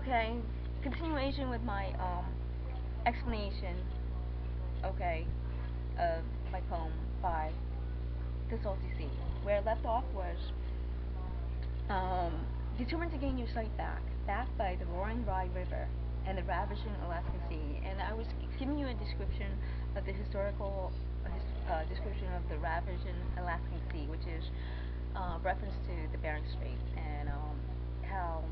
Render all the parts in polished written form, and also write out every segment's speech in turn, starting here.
Okay, continuation with my explanation, okay, of my poem by the Salty Sea. Where I left off was determined to gain your sight back, backed by the roaring Rye River and the ravishing Alaskan Sea. And I was giving you a description of the historical description of the ravishing Alaskan Sea, which is reference to the Bering Strait, and how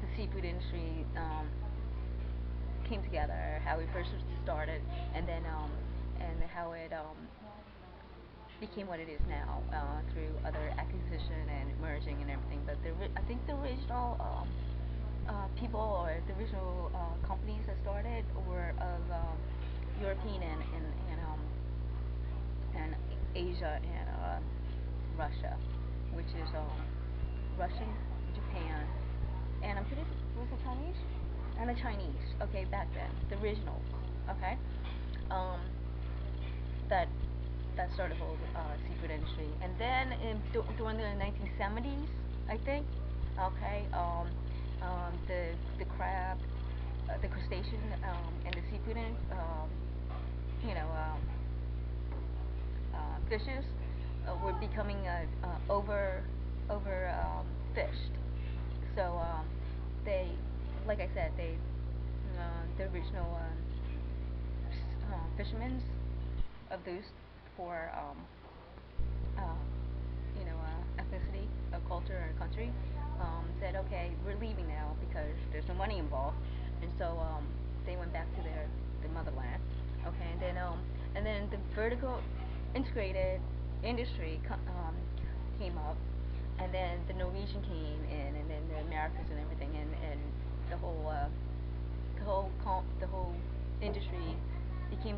the seafood industry came together, how it first started, and then and how it became what it is now through other acquisition and merging and everything. But I think the original people, or the original companies that started, were of European and Asia and Russia, which is Russian, Japan, and I'm pretty was it Chinese? And the Chinese. Okay, back then, the original. Okay, that started the whole seafood industry, and then during the 1970s, I think. Okay, the crab, the crustacean, and the seafood, you know, fishes were becoming over fished. So they, like I said, the original fishermen of those four ethnicity, culture, or country said, okay, we're leaving now because there's no money involved, and so they went back to their motherland. Okay, and then the vertical integrated industry came up, and then the Norwegian came in, and then the Americans and everything, and the whole industry became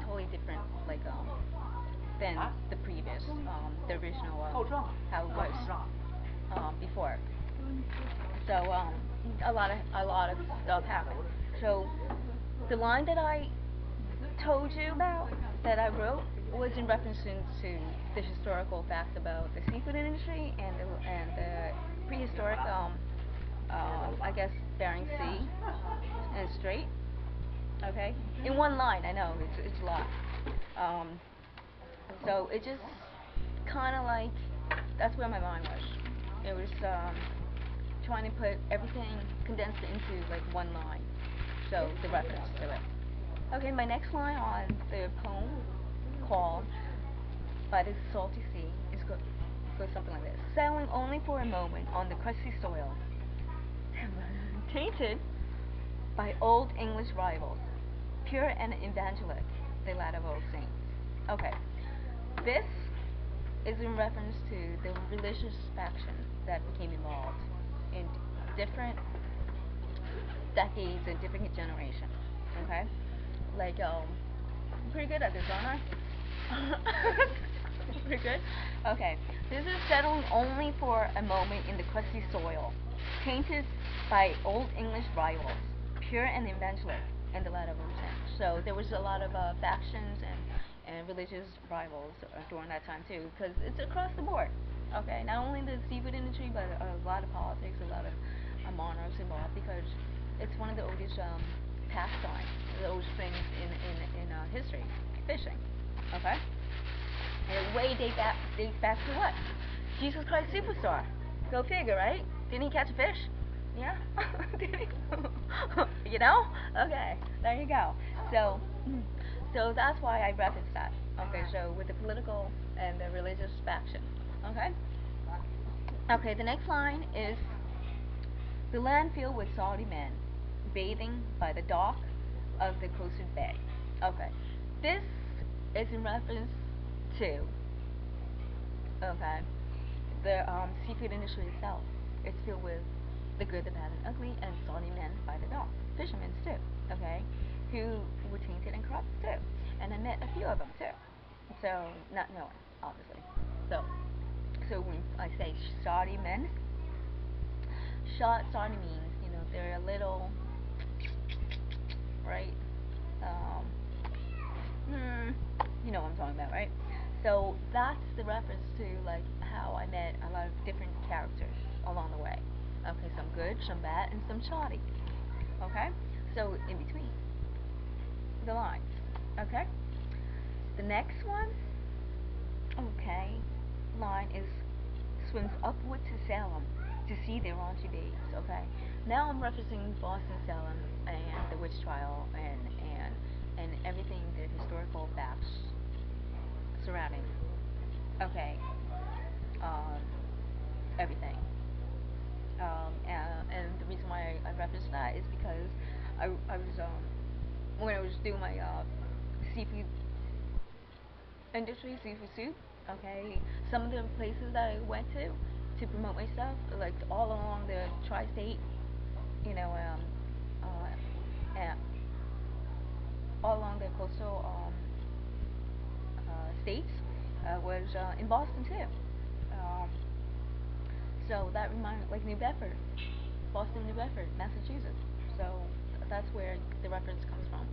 totally different, like than the previous, the original, how it was before. So a lot of stuff happened. So the line that I told you about, that I wrote, was in reference to the historical facts about the seafood industry and the prehistoric, I guess, Bering Sea and Strait. Okay, in one line. I know it's a lot. So it just kind of like, that's where my mind was. It was trying to put everything, condensed into like one line. So the reference to it. Okay, my next line on the poem called By the Salty Sea goes something like this. Sailing only for a moment on the crusty soil, tainted by old English rivals, pure and evangelic, the latter of old saints. Okay, this is in reference to the religious faction that became involved in different decades and different generations. Okay, like I'm pretty good at this, aren't I? Pretty good. Okay, this is settling only for a moment in the crusty soil, tainted by old English rivals, pure and evangelic, and the latter of old saints. So there was a lot of factions and religious rivals during that time too, because it's across the board. Okay, not only the seafood industry, but a lot of politics, a lot of monarchs involved, because it's one of the oldest pastimes, the oldest things in history, fishing. Okay, and it dates back to what? Jesus Christ Superstar. Go figure, right? Didn't he catch a fish? Yeah. Did he? You know? Okay, there you go. So so that's why I referenced that. Okay, so with the political and the religious faction. Okay? Okay, the next line is the land filled with Saudi men, bathing by the dock of the coasted bay. Okay, this is in reference to, okay, the seafood industry itself. It's filled with the good, the bad, and ugly, and Saudi men by the dock. Fishermen too, okay, who were tainted and corrupt too. And I met a few of them too. So, not knowing, obviously. So when I say Saudi men, Saudi means, they're a little, right? You know what I'm talking about, right? So that's the reference to like how I met a lot of different characters along the way. Okay, some good, some bad, and some shoddy. Okay? So in between the lines. Okay? The next one, okay, line is swims upward to Salem to see their raunchy days. Okay? Now I'm referencing Boston, Salem, and the witch trial, and everything, the historical facts surrounding. Okay. Everything. And the reason why I reference that is because I was when I was doing my seafood industry, seafood soup. Okay, some of the places that I went to promote my stuff, like all along the tri-state, you know, and all along the coastal states, was in Boston too. Um, so that reminded, like New Bedford, Boston, New Bedford, Massachusetts. So that's where the reference comes from.